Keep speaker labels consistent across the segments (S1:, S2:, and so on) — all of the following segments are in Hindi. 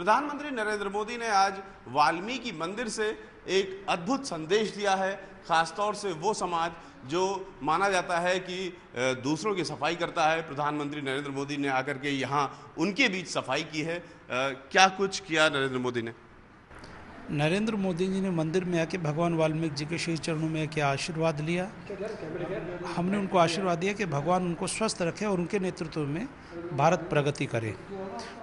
S1: प्रधानमंत्री नरेंद्र मोदी ने आज वाल्मीकि मंदिर से एक अद्भुत संदेश दिया है, खासतौर से वो समाज जो माना जाता है कि दूसरों की सफाई करता है। प्रधानमंत्री नरेंद्र मोदी ने आकर के यहाँ उनके बीच सफाई की है। क्या कुछ किया नरेंद्र मोदी ने?
S2: नरेंद्र मोदी जी ने मंदिर में आके भगवान वाल्मीकि जी के श्री चरणों में आके आशीर्वाद लिया। हमने उनको आशीर्वाद दिया कि भगवान उनको स्वस्थ रखे और उनके नेतृत्व में भारत प्रगति करे।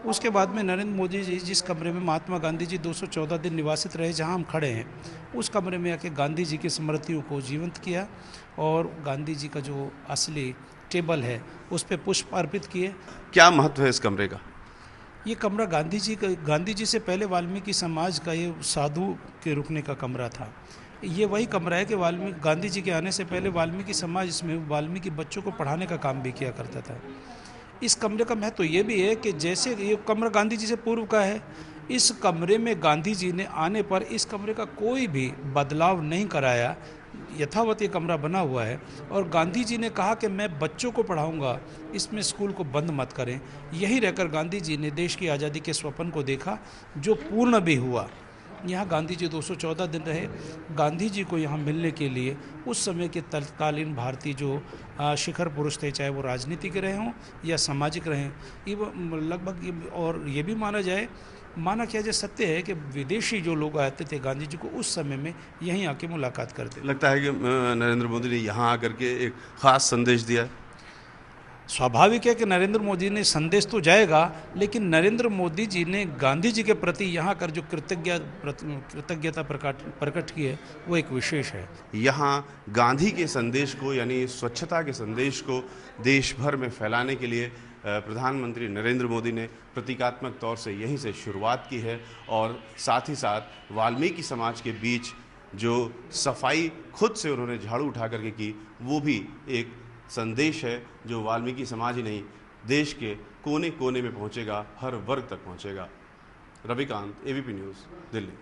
S2: उसके बाद में नरेंद्र मोदी जी जिस कमरे में महात्मा गांधी जी 214 दिन निवासित रहे, जहां हम खड़े हैं, उस कमरे में आके गांधी जी की स्मृतियों को जीवंत किया और गांधी जी का जो असली टेबल है उस पर पुष्प अर्पित किए।
S1: क्या महत्व है इस कमरे का?
S2: ये कमरा गांधी जी से पहले वाल्मीकि समाज का ये साधु के रुकने का कमरा था। ये वही कमरा है कि गांधी जी के आने से पहले वाल्मीकि समाज इसमें वाल्मीकि बच्चों को पढ़ाने का काम भी किया करता था। इस कमरे का महत्व ये भी है कि जैसे ये कमरा गांधी जी से पूर्व का है, इस कमरे में गांधी जी ने आने पर इस कमरे का कोई भी बदलाव नहीं कराया, यथावत ये कमरा बना हुआ है। और गांधी जी ने कहा कि मैं बच्चों को पढ़ाऊंगा, इसमें स्कूल को बंद मत करें। यहीं रहकर गांधी जी ने देश की आज़ादी के स्वप्न को देखा, जो पूर्ण भी हुआ। यहाँ गांधी जी 214 दिन रहे। गांधी जी को यहाँ मिलने के लिए उस समय के तत्कालीन भारतीय जो शिखर पुरुष थे, चाहे वो राजनीतिक रहे हों या सामाजिक रहे, ये लगभग, और ये भी माना किया जाए, सत्य है कि विदेशी जो लोग आते थे गांधी जी को उस समय में यहीं आके मुलाकात करते।
S1: लगता है कि नरेंद्र मोदी ने यहाँ आकर के एक खास संदेश दिया है।
S2: स्वाभाविक है कि नरेंद्र मोदी ने संदेश तो जाएगा, लेकिन नरेंद्र मोदी जी ने गांधी जी के प्रति यहाँ कर जो कृतज्ञता प्रकट की है वो एक विशेष है।
S1: यहाँ गांधी के संदेश को, यानी स्वच्छता के संदेश को देश भर में फैलाने के लिए प्रधानमंत्री नरेंद्र मोदी ने प्रतीकात्मक तौर से यहीं से शुरुआत की है और साथ ही साथ वाल्मीकि समाज के बीच जो सफाई खुद से उन्होंने झाड़ू उठा करके की, वो भी एक संदेश है जो वाल्मीकि समाज ही नहीं, देश के कोने कोने में पहुंचेगा, हर वर्ग तक पहुंचेगा। Ravikant, ABP news, Delhi.